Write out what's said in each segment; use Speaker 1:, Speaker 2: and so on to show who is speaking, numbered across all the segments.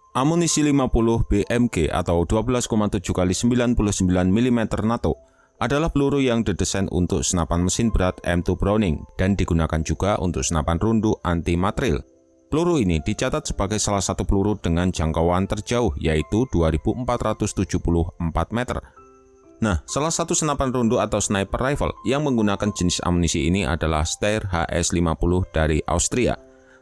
Speaker 1: Amunisi 50 BMG atau 12,7 kali 99 mm NATO adalah peluru yang didesain untuk senapan mesin berat M2 Browning dan digunakan juga untuk senapan rundu anti-materiel. Peluru ini dicatat sebagai salah satu peluru dengan jangkauan terjauh yaitu 2474 meter. Nah, salah satu senapan rundu atau sniper rifle yang menggunakan jenis amunisi ini adalah Steyr HS-50 dari Austria.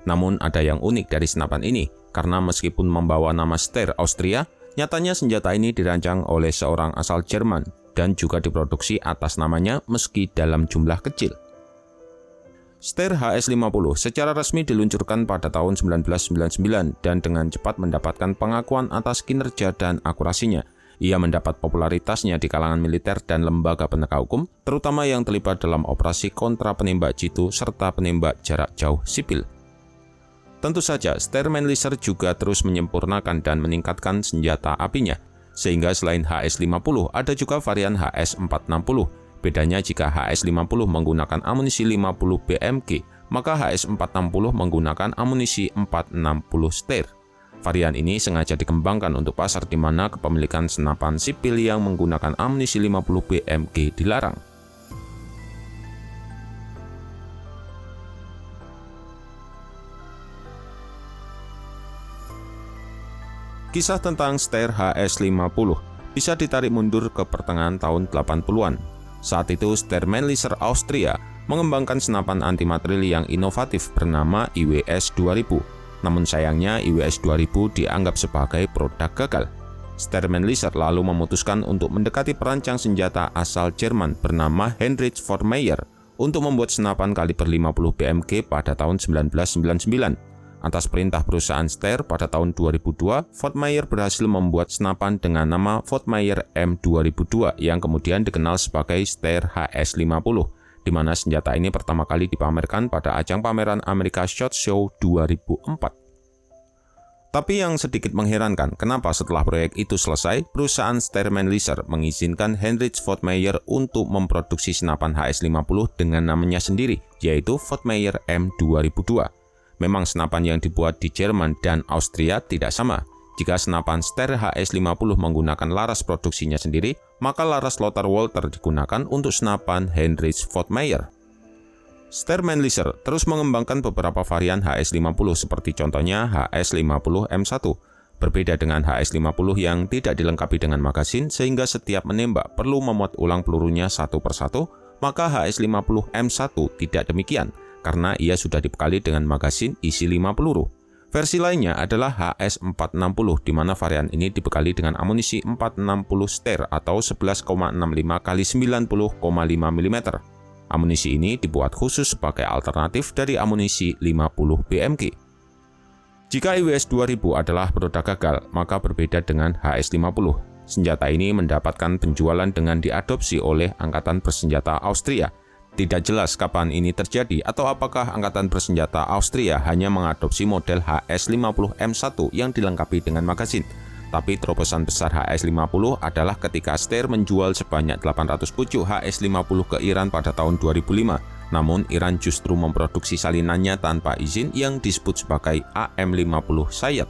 Speaker 1: Namun ada yang unik dari senapan ini, karena meskipun membawa nama Steyr Austria, nyatanya senjata ini dirancang oleh seorang asal Jerman dan juga diproduksi atas namanya meski dalam jumlah kecil. Steyr HS-50 secara resmi diluncurkan pada tahun 1999 dan dengan cepat mendapatkan pengakuan atas kinerja dan akurasinya. Ia mendapat popularitasnya di kalangan militer dan lembaga penegak hukum, terutama yang terlibat dalam operasi kontra penembak jitu serta penembak jarak jauh sipil. Tentu saja, Steyr Mannlicher juga terus menyempurnakan dan meningkatkan senjata apinya, sehingga selain HS-50 ada juga varian HS-460. Bedanya jika HS-50 menggunakan amunisi 50 BMG, maka HS-460 menggunakan amunisi 460 Steyr. Varian ini sengaja dikembangkan untuk pasar di mana kepemilikan senapan sipil yang menggunakan amunisi 50 BMG dilarang. Kisah tentang Steyr HS-50 bisa ditarik mundur ke pertengahan tahun 80-an. Saat itu Steyr Mannlicher Austria mengembangkan senapan anti-materiel yang inovatif bernama IWS 2000. Namun sayangnya IWS 2000 dianggap sebagai produk gagal. Steyr Mannlicher lalu memutuskan untuk mendekati perancang senjata asal Jerman bernama Heinrich Fortmeyer untuk membuat senapan kaliber 50 BMG pada tahun 1999. Atas perintah perusahaan Steyr pada tahun 2002, Fortmeyer berhasil membuat senapan dengan nama Fortmeyer M2002 yang kemudian dikenal sebagai Steyr HS-50. di mana senjata ini pertama kali dipamerkan pada ajang pameran Amerika SHOT Show 2004. Tapi yang sedikit mengherankan, kenapa setelah proyek itu selesai, perusahaan Steyr Mannlicher mengizinkan Heinrich Fortmeyer untuk memproduksi senapan HS-50 dengan namanya sendiri, yaitu Fortmeyer M2002. Memang senapan yang dibuat di Jerman dan Austria tidak sama. Jika senapan Steyr HS-50 menggunakan laras produksinya sendiri, maka laras Lothar Walther digunakan untuk senapan Heinrich Fortmeyer. Steyr Mannlicher terus mengembangkan beberapa varian HS-50 seperti contohnya HS-50M1. Berbeda dengan HS-50 yang tidak dilengkapi dengan magasin sehingga setiap menembak perlu memuat ulang pelurunya satu persatu, maka HS-50M1 tidak demikian karena ia sudah dibekali dengan magasin isi 5 peluru. Versi lainnya adalah HS-460 di mana varian ini dibekali dengan amunisi 460 Steyr atau 11,65 x 90,5 mm. Amunisi ini dibuat khusus sebagai alternatif dari amunisi 50 BMG. Jika IWS 2000 adalah produk gagal, maka berbeda dengan HS-50. Senjata ini mendapatkan penjualan dengan diadopsi oleh Angkatan Bersenjata Austria. Tidak jelas kapan ini terjadi atau apakah Angkatan Bersenjata Austria hanya mengadopsi model HS-50M1 yang dilengkapi dengan magasin. Tapi terobosan besar HS-50 adalah ketika Steyr menjual sebanyak 800 pucuk HS-50 ke Iran pada tahun 2005. Namun Iran justru memproduksi salinannya tanpa izin yang disebut sebagai AM-50 Sayed.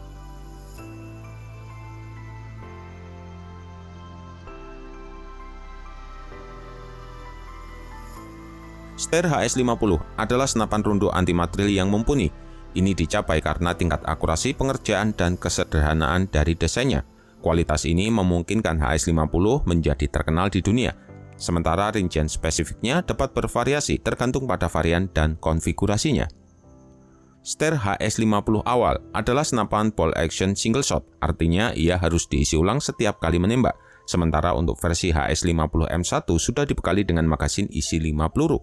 Speaker 1: Steyr HS-50 adalah senapan rundu anti-materiel yang mumpuni. Ini dicapai karena tingkat akurasi pengerjaan dan kesederhanaan dari desainnya. Kualitas ini memungkinkan HS-50 menjadi terkenal di dunia. Sementara rincian spesifiknya dapat bervariasi tergantung pada varian dan konfigurasinya. Steyr HS-50 awal adalah senapan bolt action single shot, artinya ia harus diisi ulang setiap kali menembak. Sementara untuk versi HS-50M1 sudah dibekali dengan magasin isi 5 peluru.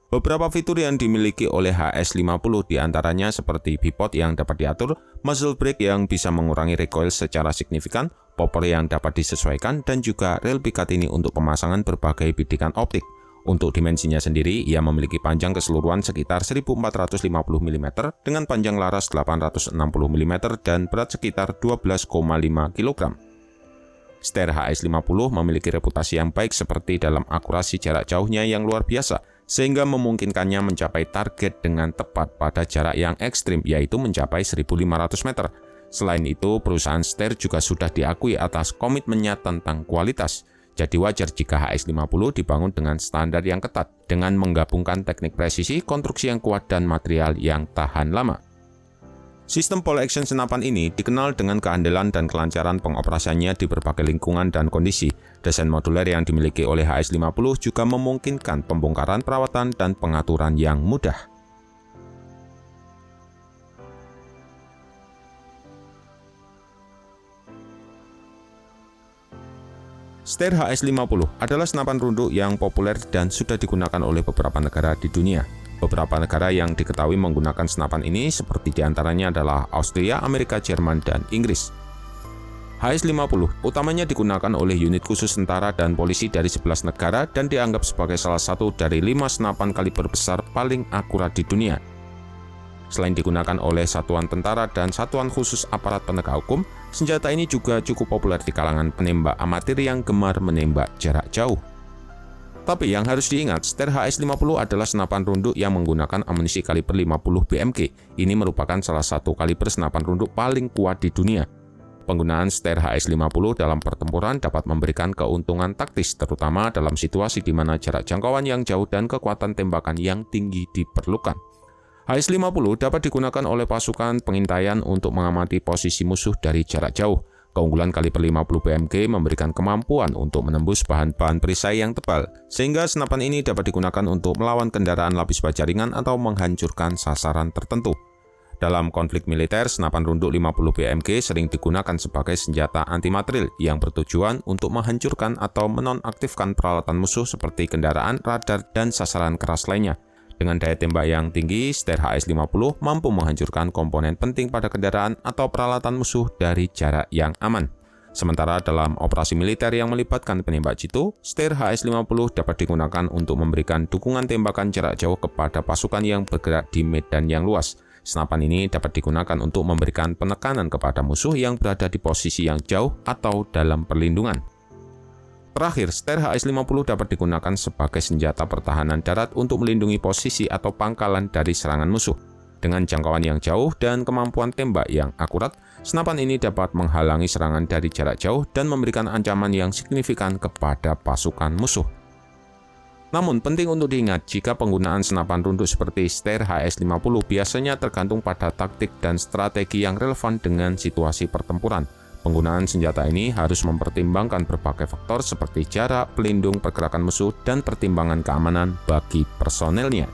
Speaker 1: Beberapa fitur yang dimiliki oleh HS-50 diantaranya seperti bipod yang dapat diatur, muzzle brake yang bisa mengurangi recoil secara signifikan, popper yang dapat disesuaikan, dan juga rel Picatinny untuk pemasangan berbagai bidikan optik. Untuk dimensinya sendiri, ia memiliki panjang keseluruhan sekitar 1450 mm dengan panjang laras 860 mm dan berat sekitar 12,5 kg. Steyr HS-50 memiliki reputasi yang baik seperti dalam akurasi jarak jauhnya yang luar biasa, sehingga memungkinkannya mencapai target dengan tepat pada jarak yang ekstrim, yaitu mencapai 1.500 meter. Selain itu, perusahaan Steyr juga sudah diakui atas komitmennya tentang kualitas. Jadi wajar jika HS-50 dibangun dengan standar yang ketat, dengan menggabungkan teknik presisi, konstruksi yang kuat, dan material yang tahan lama. Sistem pole action senapan ini dikenal dengan keandalan dan kelancaran pengoperasiannya di berbagai lingkungan dan kondisi. Desain moduler yang dimiliki oleh HS-50 juga memungkinkan pembongkaran, perawatan, dan pengaturan yang mudah. Steyr HS-50 adalah senapan runduk yang populer dan sudah digunakan oleh beberapa negara di dunia. Beberapa negara yang diketahui menggunakan senapan ini seperti diantaranya adalah Austria, Amerika, Jerman, dan Inggris. HS-50 utamanya digunakan oleh unit khusus tentara dan polisi dari 11 negara dan dianggap sebagai salah satu dari 5 senapan kaliber besar paling akurat di dunia. Selain digunakan oleh satuan tentara dan satuan khusus aparat penegak hukum, senjata ini juga cukup populer di kalangan penembak amatir yang gemar menembak jarak jauh. Tapi yang harus diingat, Steyr HS-50 adalah senapan runduk yang menggunakan amunisi kaliber 50 BMG. Ini merupakan salah satu kaliber senapan runduk paling kuat di dunia. Penggunaan Steyr HS-50 dalam pertempuran dapat memberikan keuntungan taktis, terutama dalam situasi di mana jarak jangkauan yang jauh dan kekuatan tembakan yang tinggi diperlukan. HS-50 dapat digunakan oleh pasukan pengintaian untuk mengamati posisi musuh dari jarak jauh. Keunggulan kaliber 50 BMG memberikan kemampuan untuk menembus bahan-bahan perisai yang tebal, sehingga senapan ini dapat digunakan untuk melawan kendaraan lapis baja ringan atau menghancurkan sasaran tertentu. Dalam konflik militer, senapan runduk 50 BMG sering digunakan sebagai senjata anti-materiel yang bertujuan untuk menghancurkan atau menonaktifkan peralatan musuh seperti kendaraan, radar, dan sasaran keras lainnya. Dengan daya tembak yang tinggi, Steyr HS-50 mampu menghancurkan komponen penting pada kendaraan atau peralatan musuh dari jarak yang aman. Sementara dalam operasi militer yang melibatkan penembak jitu, Steyr HS-50 dapat digunakan untuk memberikan dukungan tembakan jarak jauh kepada pasukan yang bergerak di medan yang luas. Senapan ini dapat digunakan untuk memberikan penekanan kepada musuh yang berada di posisi yang jauh atau dalam perlindungan. Terakhir, Steyr HS-50 dapat digunakan sebagai senjata pertahanan darat untuk melindungi posisi atau pangkalan dari serangan musuh. Dengan jangkauan yang jauh dan kemampuan tembak yang akurat, senapan ini dapat menghalangi serangan dari jarak jauh dan memberikan ancaman yang signifikan kepada pasukan musuh. Namun, penting untuk diingat jika penggunaan senapan runduk seperti Steyr HS-50 biasanya tergantung pada taktik dan strategi yang relevan dengan situasi pertempuran. Penggunaan senjata ini harus mempertimbangkan berbagai faktor seperti jarak, pelindung, pergerakan musuh, dan pertimbangan keamanan bagi personelnya.